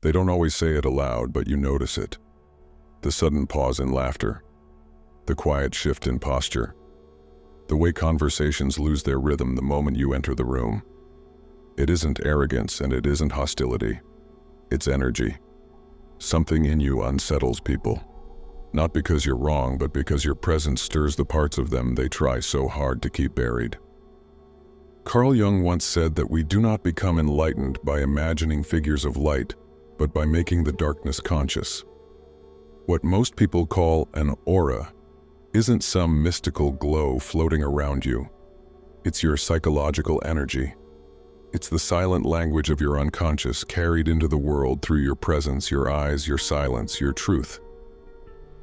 They don't always say it aloud, but you notice it. The sudden pause in laughter, the quiet shift in posture, the way conversations lose their rhythm the moment you enter the room. It isn't arrogance and it isn't hostility. It's energy. Something in you unsettles people. Not because you're wrong, but because your presence stirs the parts of them they try so hard to keep buried. Carl Jung once said that we do not become enlightened by imagining figures of light, but by making the darkness conscious. What most people call an aura isn't some mystical glow floating around you. It's your psychological energy. It's the silent language of your unconscious carried into the world through your presence, your eyes, your silence, your truth.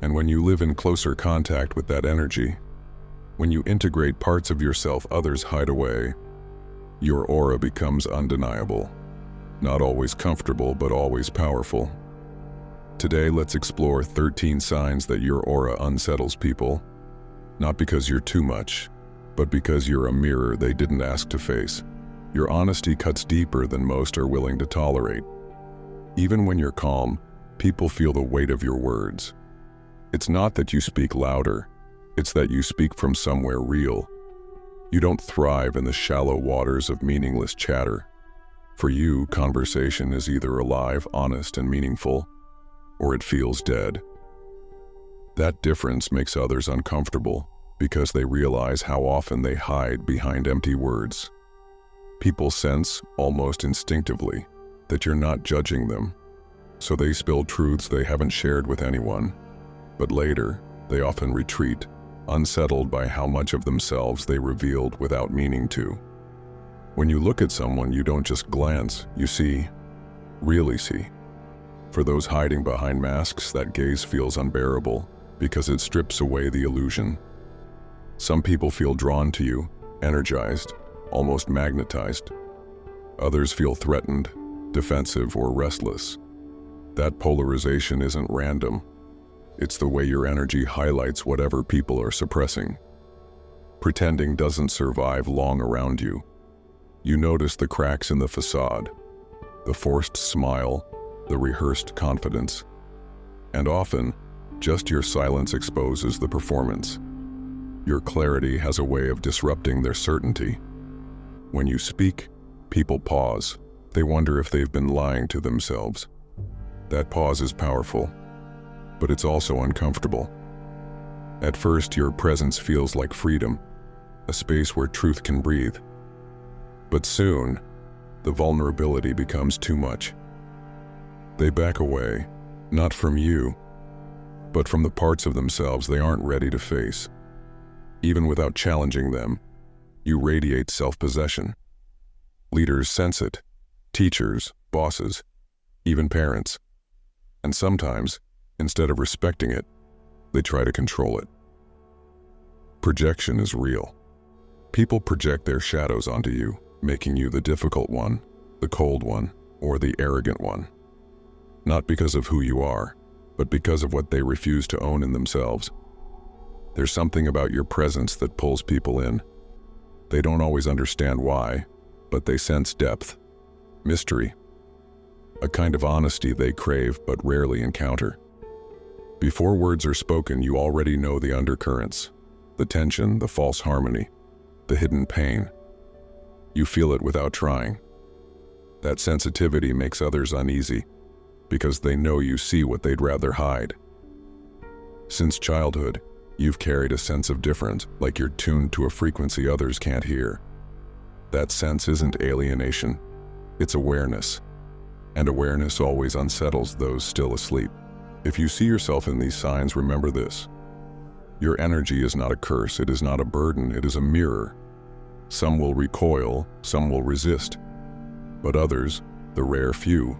And when you live in closer contact with that energy, when you integrate parts of yourself others hide away, your aura becomes undeniable. Not always comfortable, but always powerful. Today, let's explore 13 signs that your aura unsettles people, not because you're too much, but because you're a mirror they didn't ask to face. Your honesty cuts deeper than most are willing to tolerate. Even when you're calm, people feel the weight of your words. It's not that you speak louder, it's that you speak from somewhere real. You don't thrive in the shallow waters of meaningless chatter. For you, conversation is either alive, honest, and meaningful, or it feels dead. That difference makes others uncomfortable because they realize how often they hide behind empty words. People sense, almost instinctively, that you're not judging them, so they spill truths they haven't shared with anyone. But later, they often retreat, unsettled by how much of themselves they revealed without meaning to. When you look at someone, you don't just glance, you see, really see. For those hiding behind masks, that gaze feels unbearable because it strips away the illusion. Some people feel drawn to you, energized, almost magnetized. Others feel threatened, defensive, or restless. That polarization isn't random. It's the way your energy highlights whatever people are suppressing. Pretending doesn't survive long around you. You notice the cracks in the facade, the forced smile, the rehearsed confidence. And often, just your silence exposes the performance. Your clarity has a way of disrupting their certainty. When you speak, people pause. They wonder if they've been lying to themselves. That pause is powerful, but it's also uncomfortable. At first, your presence feels like freedom, a space where truth can breathe. But soon, the vulnerability becomes too much. They back away, not from you, but from the parts of themselves they aren't ready to face. Even without challenging them, you radiate self-possession. Leaders sense it, teachers, bosses, even parents. And sometimes, instead of respecting it, they try to control it. Projection is real. People project their shadows onto you, making you the difficult one, the cold one, or the arrogant one. Not because of who you are, but because of what they refuse to own in themselves. There's something about your presence that pulls people in. They don't always understand why, but they sense depth, mystery, a kind of honesty they crave but rarely encounter. Before words are spoken, you already know the undercurrents, the tension, the false harmony, the hidden pain. You feel it without trying. That sensitivity makes others uneasy because they know you see what they'd rather hide. Since childhood, you've carried a sense of difference, like you're tuned to a frequency others can't hear. That sense isn't alienation, it's awareness. And awareness always unsettles those still asleep. If you see yourself in these signs, remember this. Your energy is not a curse, it is not a burden, it is a mirror. Some will recoil, some will resist, but others, the rare few,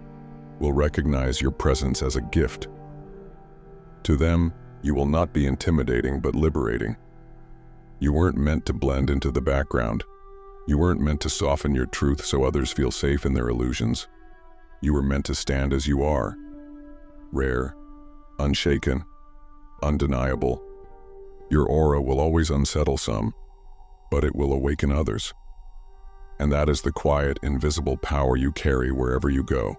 will recognize your presence as a gift. To them, you will not be intimidating but liberating. You weren't meant to blend into the background. You weren't meant to soften your truth so others feel safe in their illusions. You were meant to stand as you are, rare, unshaken, undeniable. Your aura will always unsettle some, but it will awaken others. And that is the quiet, invisible power you carry wherever you go.